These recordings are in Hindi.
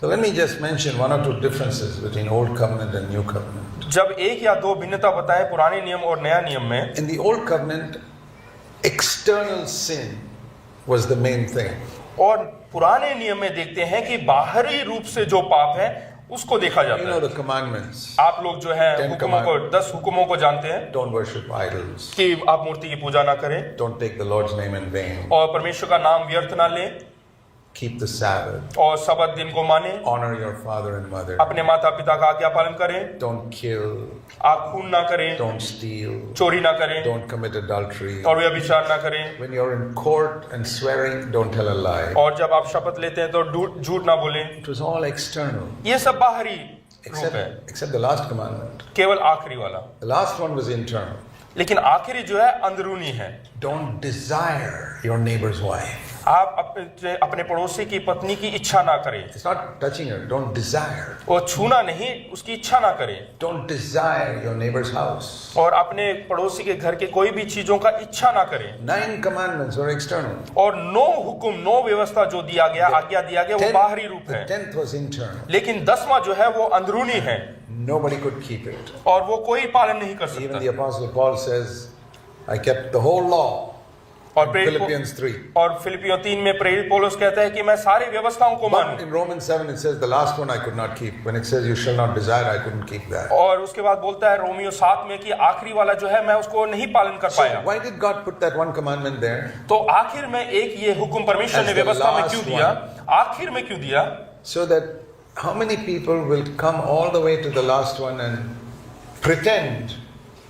So let me just mention one or two differences between Old Covenant and New Covenant. जब एक या दो भिन्नता बताएं पुराने नियम और नया नियम में, In the Old Covenant, external sin was the main thing. और पुराने नियम में देखते हैं कि बाहरी रूप से जो पाप है उसको देखा You जाता know है। the commandments. आप लोग जो है Ten हुक्मों को, 10 हुक्मों को जानते हैं Don't worship idols. कि आप मूर्ति की पूजा ना करें Don't take the Lord's name in vain. और परमेश्वर का नाम व्यर्थ ना लें Keep the Sabbath. और सबत दिन को माने, Honor your father and mother. अपने माता पिता का आज्ञा पालन करें, Don't kill. आप खून ना करें, Don't steal. चोरी ना करें Don't commit adultery. और व्यभिचार ना करें, When you're in court and swearing, don't tell a lie. और जब आप शपथ लेते हैं तो झूठ ना बोलें। It was all external. ये सब बाहरी रूप है, Except the last commandment. केवल आखिरी वाला। The last one was internal. लेकिन आखिरी जो है अंदरूनी है। Don't desire your neighbor's wife. आप अपने पड़ोसी की पत्नी की इच्छा ना करें, It's not touching her. Don't desire. वो छूना नहीं, उसकी इच्छा ना करें, Don't desire your neighbor's house. और अपने पड़ोसी के घर के कोई भी चीजों का इच्छा ना करें। 9 commandments were external. और 9 हुक्म, 9 व्यवस्था जो दिया गया, आज्ञा दिया गया, वो बाहरी रूप The है। 10th was internal. लेकिन 10वां जो है वो अंदरूनी है Nobody could keep it. और वो कोई पालन नहीं कर Even सकता। the Apostle Paul says, I kept the whole law. और Philippians 3. और फिलिपियों 3 में प्रेरित पौलुस कहता है कि मैं सारी व्यवस्थाओं को But मानूं। in Romans 7 it says, the last one I could not keep. When it says, you shall not desire, I couldn't keep that. और उसके बाद बोलता है रोमियो 7 में कि आखिरी वाला जो है मैं उसको नहीं पालन कर So पाया। why did God put that one commandment there? तो आखिर में एक ये हुक्म परमेश्वर As ने the व्यवस्था में last क्यों दिया, आखिर में क्यों दिया? So that how many people will come all the way to the last one and pretend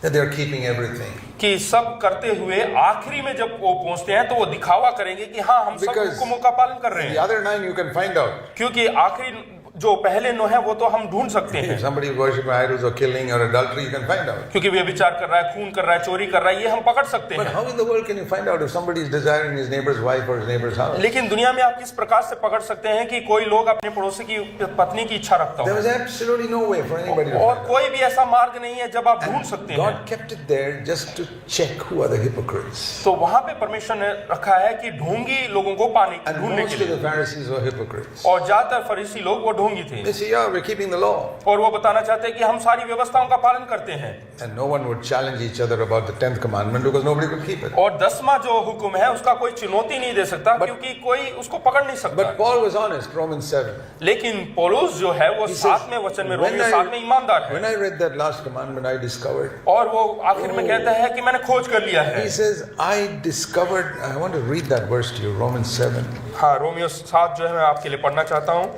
that they are keeping everything? कि सब करते हुए आखिरी में जब वो पहुंचते हैं तो वो दिखावा करेंगे कि हाँ हम सब Because हुक्मों का पालन कर रहे The हैं, other 9 you can find out. क्योंकि आखिरी जो पहले 9 है वो तो हम ढूंढ सकते If हैं, somebody is worshiping idols or killing or adultery, you can find out. क्योंकि वे विचार कर रहा है, खून कर रहा है, चोरी कर रहा है, ये हम पकड़ सकते But हैं। how in the world can you find out if somebody is desiring his neighbor's wife or his neighbor's house? लेकिन दुनिया में आप किस प्रकार से पकड़ सकते हैं कि कोई लोग अपने पड़ोसी की पत्नी की इच्छा रखता There हो? was absolutely no way for anybody to और find out. कोई भी ऐसा मार्ग नहीं है जब आप ढूंढ सकते हैं। God kept it there just to check who are the hypocrites. तो वहां पे परमेश्वर ने रखा है कि ढोंगी लोगों को पाने And ढूंढने के most of लिए, the Pharisees were hypocrites. और ज्यादातर फरीसी लोग वो ढोंगी थे, They say, yeah, we're keeping the law. और वो बताना चाहते हैं कि हम सारी व्यवस्थाओं का पालन करते हैं। And no one would challenge each other about the 10th commandment because nobody could keep it. और 10वां जो हुक्म है उसका कोई चुनौती नहीं दे सकता, क्योंकि कोई उसको पकड़ नहीं सकता। But Paul was honest, Romans 7. लेकिन पौलुस जो है वो He says, 7वें वचन में, when रोमियो 7 में ईमानदार When है, I read that last commandment, I discovered. और वो आखिर में कहता है कि मैंने खोज कर लिया है। He says, I discovered, I want to read that verse to you, Romans 7. हाँ, रोमियो 7 जो है मैं आपके लिए पढ़ना चाहता हूँ।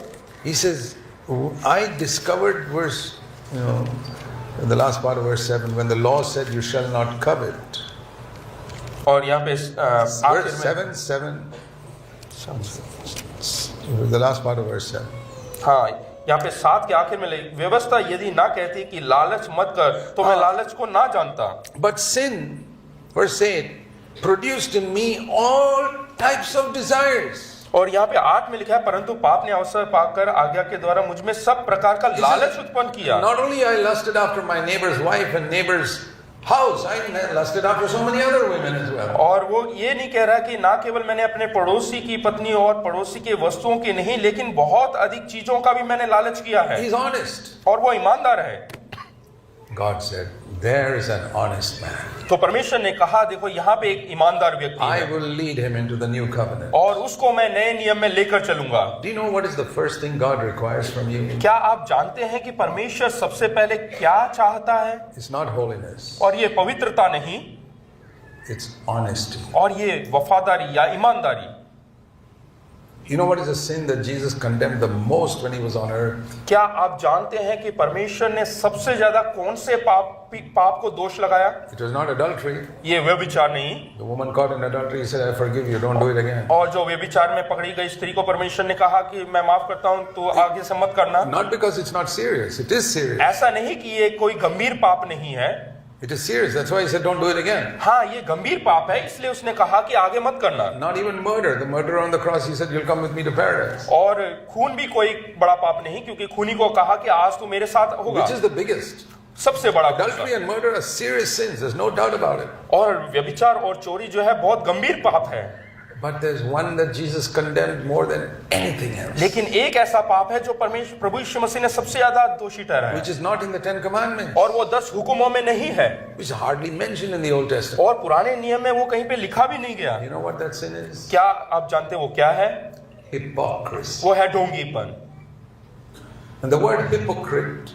He says, I discovered verse, the last part of verse 7, when the law said you shall not covet. और यहाँ पे आखिर Verse में 7, the last part of verse 7. हाँ, यहाँ पे 7 के आखिर में व्यवस्था यदि ना कहती कि लालच मत कर तो मैं लालच को ना जानता। But sin, verse 8, produced in me all types of desires. और यहाँ पे 8 में लिखा है, परंतु पाप ने अवसर पाकर आज्ञा के द्वारा मुझ में सब प्रकार का लालच उत्पन्न किया। Not only I lusted after my neighbor's wife and neighbor's house, I lusted after so many other women as well. और वो ये नहीं कह रहा कि ना केवल मैंने अपने पड़ोसी की पत्नी और पड़ोसी के वस्तुओं की नहीं, लेकिन बहुत अधिक चीजों का भी मैंने लालच किया है। He's honest. और वो ईमानदार है। God said, there is an honest man. तो परमेश्वर ने कहा, देखो यहाँ पे एक ईमानदार व्यक्ति I है will lead him into the new covenant. और उसको मैं नए नियम में लेकर चलूंगा। Do you know what is the first thing God requires from you? क्या आप जानते हैं कि परमेश्वर सबसे पहले क्या चाहता है? It's not holiness. और ये पवित्रता नहीं, It's honesty. और ये वफादारी या ईमानदारी। You know what is the sin that Jesus condemned the most when he was on earth? क्या आप जानते हैं कि परमेश्वर ने सबसे ज्यादा कौन से पाप को दोष लगाया? It was not adultery. ये व्यभिचार नहीं। The woman caught in adultery, he said, I forgive you, don't do it again. और जो व्यभिचार में पकड़ी गई स्त्री को परमेश्वर ने कहा कि मैं माफ करता हूं, तो आगे से मत करना। Not because it's not serious. It is serious. ऐसा नहीं कि ये कोई गंभीर पाप नहीं है। It is serious. That's why he said, don't do it again. हाँ, ये गंभीर पाप है, इसलिए उसने कहा कि आगे मत करना। Not even murder. The murderer on the cross, he said, you'll come with me to paradise. और खून भी कोई बड़ा पाप नहीं, क्योंकि खूनी को कहा कि आज तू मेरे साथ होगा। Which is the biggest? सबसे बड़ा Adultery and murder are serious sins. There's no doubt about it. और व्यभिचार और चोरी जो है बहुत गंभीर पाप है। But there's one that Jesus condemned more than anything else, लेकिन एक ऐसा पाप है जो परमेश्वर प्रभु यीशु मसीह ने सबसे ज्यादा दोषी ठहराया which is not in the 10 Commandments, और वो 10 हुक्मों में नहीं है which is hardly mentioned in the Old Testament. और पुराने नियम में वो कहीं पे लिखा भी नहीं गया। You know what that sin is? क्या आप जानते हैं वो क्या है? Hypocrisy. वो है ढोंगीपन। And the word hypocrite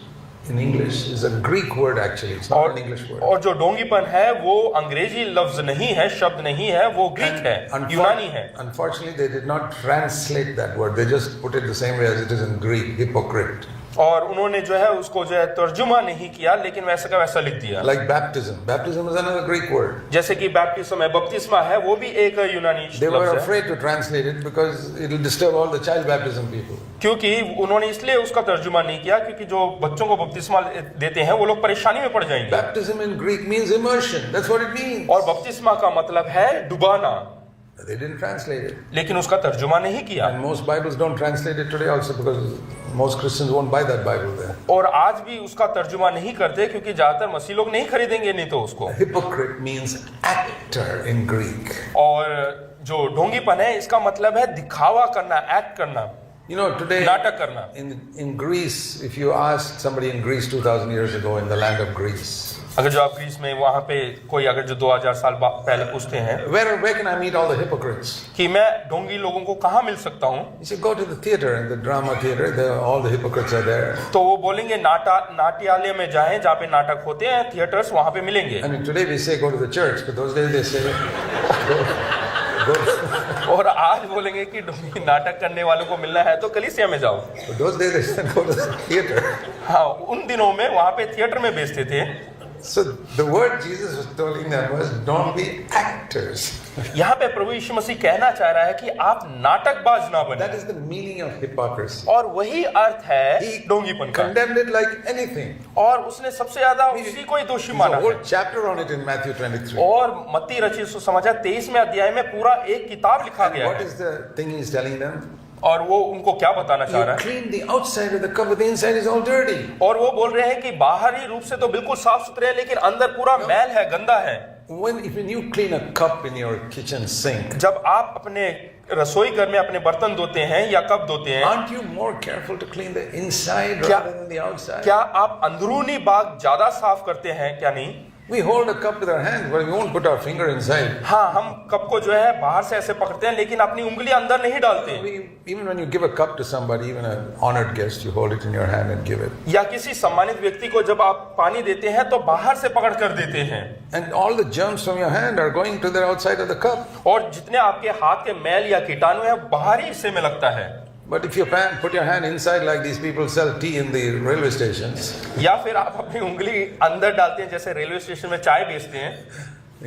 in English is a Greek word actually. It's not an English word. और जो ढोंगीपन है वो अंग्रेजी लफ्ज नहीं है, शब्द नहीं है, वो ग्रीक है, यूनानी है। Unfortunately, they did not translate that word. They just put it the same way as it is in Greek, hypocrite. और उन्होंने जो है उसको जो है तर्जुमा नहीं किया, लेकिन वैसा का वैसा लिख दिया। Like baptism. Baptism is another Greek word. जैसे कि बैप्टिज्म है, बपतिस्मा है, वो भी एक यूनानी They were लफ्ज है। afraid to translate it because it will disturb all the child baptism people. क्योंकि उन्होंने इसलिए उसका तर्जुमा नहीं किया क्योंकि जो बच्चों को बपतिस्मा देते हैं वो लोग परेशानी में पड़ जाएंगे। Baptism in Greek means immersion. That's what it means. और बपतिस्मा का मतलब है डुबाना, They didn't translate it. लेकिन उसका तर्जुमा नहीं किया। And most Bibles don't translate it today also because most Christians won't buy that Bible there. और आज भी उसका तर्जुमा नहीं करते क्योंकि ज्यादातर मसीह लोग नहीं खरीदेंगे नहीं तो उसको। Hypocrite means actor in Greek. और जो ढोंगीपन है इसका मतलब है दिखावा करना, एक्ट करना, You know, today नाटक करना। in Greece, if you ask somebody in Greece 2000 years ago in the land of Greece, अगर जो आप ग्रीस में वहां पे कोई अगर जो 2000 साल पहले पूछते हैं where can I meet all the hypocrites? कि मैं ढोंगी लोगों को कहाँ मिल सकता हूँ, You should go to the theater, in the drama theater, there all the hypocrites are there. तो वो बोलेंगे नाट्यालय में जाएं जहाँ पे नाटक होते हैं, थिएटर्स वहां पे मिलेंगे। I mean, today we say go to the church, but those days they say go. और आज बोलेंगे कि ढोंगी नाटक करने वालों को मिलना है तो कलीसिया में जाओ। But those days they said go to the theater. हाँ, उन दिनों में वहां पे थिएटर में बेचते थे। So the word Jesus was telling them was don't be actors. यहाँ पे प्रभु यीशु मसीह कहना चाह रहा है कि आप नाटकबाज ना बने। That is the meaning of hypocrisy. और वही अर्थ है He ढोंगीपन का। condemned it like anything. और उसने सबसे ज्यादा उसी को ही दोषी There's माना a है। whole chapter on it in Matthew 23. और मत्ती रचित सुसमाचार 23वें अध्याय में पूरा एक किताब लिखा And गया what है। is the thing he's telling them? और वो उनको क्या बताना चाह You रहा है? clean the outside of the cup, but the inside is all dirty. और वो बोल रहे हैं कि बाहरी रूप से तो बिल्कुल साफ सुथरे है लेकिन अंदर पूरा मैल है, गंदा है। When you clean a cup in your kitchen sink, जब आप अपने रसोई घर में अपने बर्तन धोते हैं या कप धोते हैं, aren't you more careful to clean the inside क्या- rather than the outside? क्या आप अंदरूनी भाग ज्यादा साफ करते हैं क्या नहीं? We hold a cup with our hands, but we won't put our finger inside. हाँ, हम कप को जो है बाहर से ऐसे पकड़ते हैं लेकिन अपनी उंगली अंदर नहीं डालते। Even when you give a cup to somebody, even an honored guest, you hold it in your hand and give it. या किसी सम्मानित व्यक्ति को जब आप पानी देते हैं तो बाहर से पकड़ कर देते हैं। And all the germs from your hand are going to the outside of the cup. और जितने आपके हाथ के मैल या कीटाणु है बाहरी हिस्से में लगता है। But if you put your hand inside like these people sell tea in the railway stations, या फिर आप अपनी उंगली अंदर डालते हैं जैसे रेलवे स्टेशन में चाय बेचते हैं,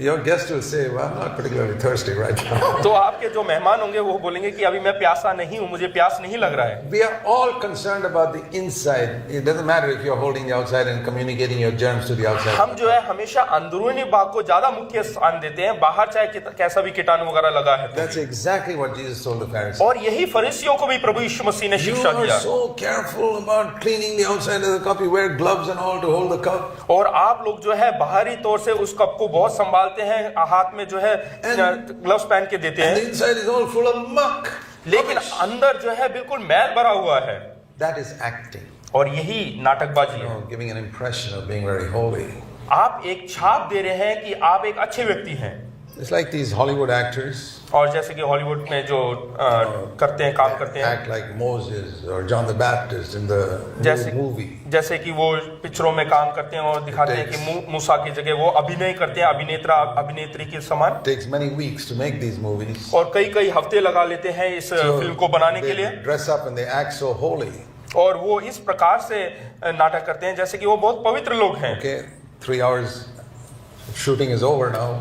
your guest will say, well, I'm not particularly thirsty right now. तो आपके जो मेहमान होंगे वो बोलेंगे कि अभी मैं प्यासा नहीं हूँ, मुझे प्यास नहीं लग रहा है। We are all concerned about the inside. It doesn't matter if you're holding the outside and communicating your germs to the outside. हम जो है हमेशा अंदरूनी भाग को ज्यादा मुख्य स्थान देते हैं, बाहर चाहे कैसा भी कीटाणु वगैरह लगा है तो। That's exactly what Jesus told the Pharisees. और यही फरीसियों को भी प्रभु यीशु मसीह ने You शिक्षा are दिया। so careful about cleaning the outside of the cup. You wear gloves and all to hold the cup. और आप लोग जो है बाहरी तौर से उस कप को बहुत संभालते हैं, हाथ में जो है ग्लव्स पहन के देते And the हैं, inside is all full of muck. लेकिन अंदर जो है बिल्कुल मैल भरा हुआ है। That is acting. और यही नाटकबाजी है। Giving an impression of being very holy. आप एक छाप दे रहे हैं कि आप एक अच्छे व्यक्ति हैं। It's like these Hollywood actors और जैसे कि हॉलीवुड में जो करते हैं, काम करते हैं, act like Moses or John the Baptist in the movie. जैसे कि वो पिक्चरों में काम करते हैं और दिखाते हैं कि मूसा की जगह वो अभिनय करते हैं, अभिनेत्री के समान। It takes many weeks to make these movies. और कई हफ्ते लगा लेते हैं इस फिल्म को बनाने के लिए। They dress up and they act so holy. और वो इस प्रकार से नाटक करते हैं जैसे कि वो बहुत पवित्र लोग हैं। Okay, 3 hours shooting is over now.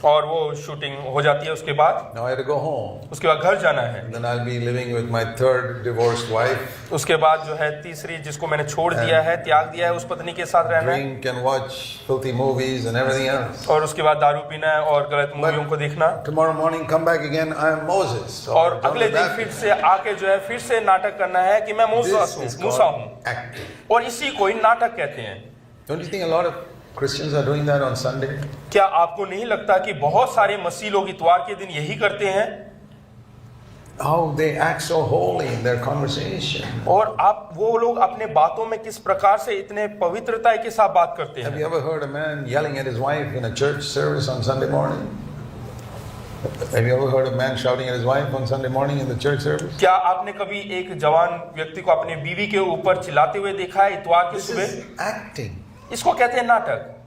और वो शूटिंग हो जाती है, उसके बाद Now I have to go home. उसके बाद घर जाना है। Then I'll be living with my third divorced wife. उसके बाद जो है तीसरी जिसको मैंने छोड़ दिया है, त्याग दिया है, उस पत्नी के साथ रहना है। Drink and watch filthy movies and everything else. और उसके बाद दारू पीना है और गलत मूवियों को देखना। Tomorrow morning come back again, I am Moses. और अगले दिन फिर से आके जो है फिर से नाटक करना है कि मैं मूसा हूँ। Acting. और इसी को ही नाटक कहते हैं। Don't you think a lot of Christians are doing that on Sunday? क्या आपको नहीं लगता कि बहुत सारे मसीह लोग इतवार के दिन यही करते हैं? how they act so holy in their conversation. और आप वो लोग अपने बातों में किस प्रकार से इतने पवित्रता के साथ बात करते Have हैं। you ever heard a man yelling at his wife in a church service on Sunday morning? Have you ever heard a man shouting at his wife on Sunday morning in the church service? क्या आपने कभी एक जवान व्यक्ति को अपने बीवी के ऊपर चिल्लाते हुए देखा है इतवार की This सुबह? is acting. इसको कहते हैं नाटक।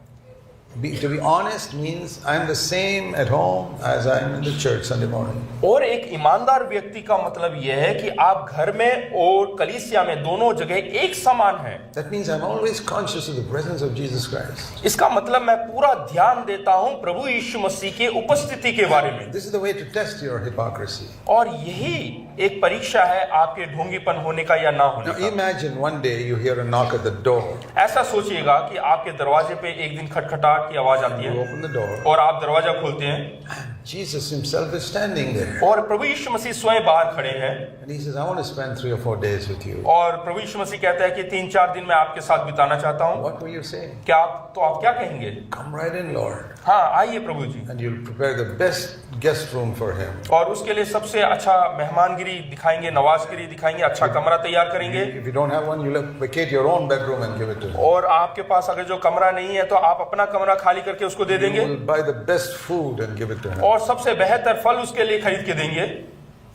To be honest means I'm the same at home as I am in the church Sunday morning. और एक ईमानदार व्यक्ति का मतलब यह है कि आप घर में और कलीसिया में दोनों जगह एक समान हैं। That means I'm always conscious of the presence of Jesus Christ. इसका मतलब मैं पूरा ध्यान देता हूं प्रभु यीशु मसीह के उपस्थिति के बारे में। This is the way to test your hypocrisy. और यही एक परीक्षा है आपके ढोंगीपन होने का या ना होने Now का। imagine one day you hear a knock at the door. ऐसा सोचिएगा कि आपके दरवाजे पे एक दिन खटखटाहट की आवाज आती You है open the door. और आप दरवाजा खोलते हैं Jesus himself is standing there. और प्रभु यीशु मसीह स्वयं बाहर खड़े हैं And he says, I want to spend 3 or 4 days with you. और प्रभु यीशु मसीह कहता है कि 3-4 दिन मैं आपके साथ बिताना चाहता हूँ। What will you say? क्या आप क्या कहेंगे? Come right in, Lord. हाँ, आइए प्रभु जी। And you'll prepare the best guest room for him. और उसके लिए सबसे अच्छा मेहमानगिरी दिखाएंगे, नवाजगिरी दिखाएंगे, अच्छा कमरा तैयार करेंगे। If you don't have one, you'll vacate your own bedroom and give it to him. और आपके पास अगर जो कमरा नहीं है तो आप अपना कमरा खाली करके उसको दे You देंगे will buy the best food and give it to him. और सबसे बेहतर फल उसके लिए खरीद के देंगे।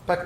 But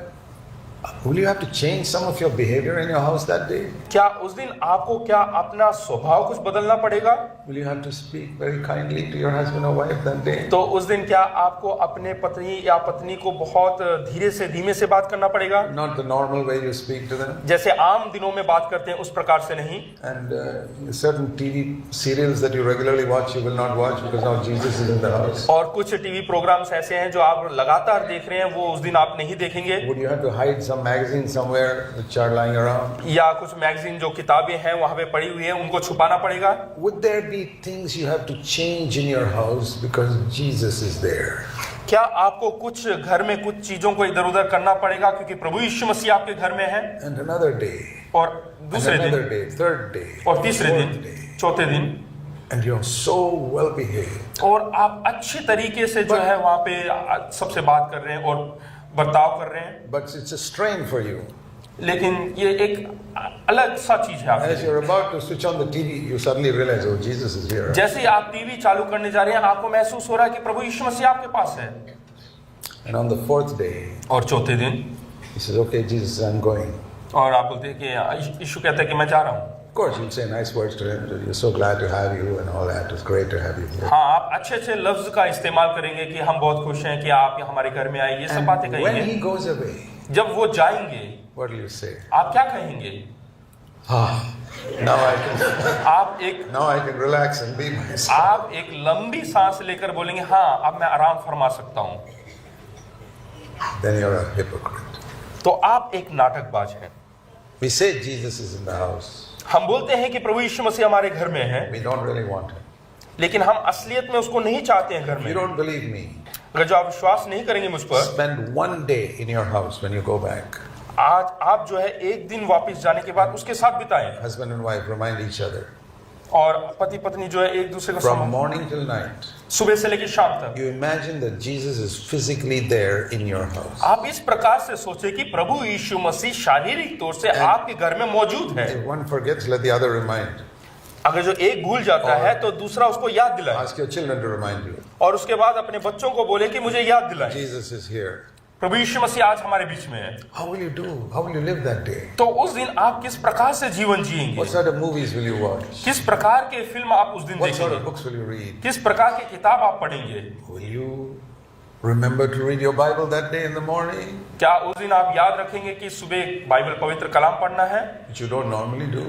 will you have to change some of your behavior in your house that day? क्या उस दिन आपको क्या अपना स्वभाव कुछ बदलना पड़ेगा? Will you have to speak very kindly to your husband or wife that day? तो उस दिन क्या आपको अपने पत्नी या पत्नी को बहुत धीरे से धीमे से बात करना पड़ेगा? Not the normal way you speak to them. जैसे आम दिनों में बात करते हैं उस प्रकार से नहीं। And certain TV serials that you regularly watch, you will not watch because now Jesus is in the house. और कुछ टीवी प्रोग्राम्स ऐसे हैं जो आप लगातार देख रहे हैं, वो उस दिन आप नहीं देखेंगे। Would you have to hide some magazines somewhere which are lying around? या कुछ मैगजीन जो किताबें हैं वहां पे पड़ी हुई है उनको छुपाना पड़ेगा? Would there be things you have to change in your house because Jesus is there? क्या आपको कुछ घर में कुछ चीजों को इधर उधर करना पड़ेगा क्योंकि प्रभु यीशु मसीह आपके घर में है? And another day, और and दूसरे another दिन, day, third day, और तीसरे fourth दिन, day, चौथे दिन, and you're so well behaved. और आप अच्छी तरीके से जो है वहां पे सबसे बात कर रहे हैं और बर्ताव कर रहे हैं, But it's a strain for you. लेकिन ये एक अलग सा चीज है आपके As लिए। you're about to switch on the TV, you suddenly realize, oh, Jesus is here. जैसे ही आप टीवी चालू करने जा रहे हैं आपको महसूस हो रहा है कि प्रभु यीशु मसीह आपके पास है। And on the fourth day, और चौथे दिन, he says, okay, Jesus, I'm going. और आप बोलते हैं कि यीशु कहता है कि मैं जा रहा हूँ। Of course, you'll say nice words to him. You're so glad to have you and all that. It's great to have you here. हाँ, आप अच्छे अच्छे लफ्ज का इस्तेमाल करेंगे कि हम बहुत खुश हैं कि आप हमारे घर में आए, ये सब बातें And when कहेंगे। he goes away, जब वो जाएंगे what will you say? आप क्या कहेंगे? Now I can relax and be myself. आप एक लंबी सांस लेकर बोलेंगे हाँ अब मैं आराम फरमा सकता हूँ। Then you're a hypocrite. तो आप एक नाटकबाज हैं। We say Jesus is in the house. हम बोलते हैं कि प्रभु यीशु मसीह हमारे घर में है, We don't really want him. लेकिन हम असलियत में उसको नहीं चाहते हैं घर You में। don't believe me. अगर जो आप विश्वास नहीं करेंगे मुझ पर, Spend one day in your house when you go back. आज आप जो है एक दिन वापस जाने के बाद उसके साथ बिताएं Husband and wife remind each other. और पति पत्नी जो है एक दूसरे को From समझ, morning till night, सुबह से लेकर शाम तक you imagine that Jesus is physically there in your house. आप इस प्रकार से सोचे कि प्रभु यीशु मसीह शारीरिक तौर से आपके घर में मौजूद है। If one forgets, let the other remind. अगर जो एक भूल जाता है तो दूसरा उसको याद दिलाए Ask your children to remind you. और उसके बाद अपने बच्चों को बोले कि मुझे याद दिलाए Jesus is here. प्रभु यीशु मसीह आज हमारे बीच में है। How will you do? How will you live that day? तो उस दिन आप किस प्रकार से जीवन जिएंगे? What sort of movies will you watch? किस प्रकार के फिल्म आप उस दिन What sort of देखेंगे? books will you read? किस प्रकार की किताब आप पढ़ेंगे? Will you remember to read your Bible that day in the morning? क्या उस दिन आप याद रखेंगे कि सुबह बाइबल पवित्र कलाम पढ़ना है, Which you don't normally do.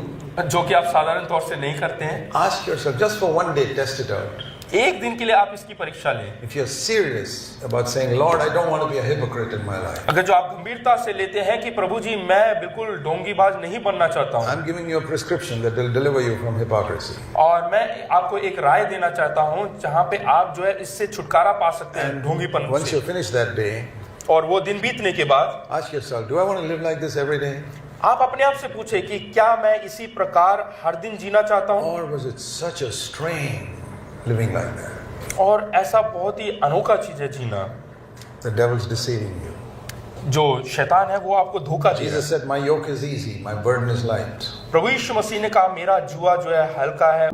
जो कि आप साधारण तौर से नहीं करते हैं? Ask yourself, just for one day, test it out. एक दिन के लिए आप इसकी परीक्षा लें। If you're serious about saying, Lord, I don't want to be a hypocrite in my life. अगर जो आप गंभीरता से लेते हैं कि प्रभु जी मैं बिल्कुल ढोंगीबाज नहीं बनना चाहता हूँ I'm giving you a prescription that will deliver you from hypocrisy. और मैं आपको एक राय देना चाहता हूँ जहाँ पे आप जो है इससे छुटकारा पा सकते हैं ढोंगीपन Once से। you finish that day, और वो दिन बीतने के बाद ask yourself, do I want to live like this every day? आप अपने आप से पूछे कि क्या मैं इसी प्रकार हर दिन जीना चाहता हूँ, Or was it such a strain living like that? और ऐसा बहुत ही अनोखा चीज है जीना। The devil's deceiving you. जो शैतान है वो आपको धोखा देगा। Jesus said, my yoke is easy, my burden is light. प्रभु यीशु मसीह ने कहा मेरा जुआ जो है हल्का है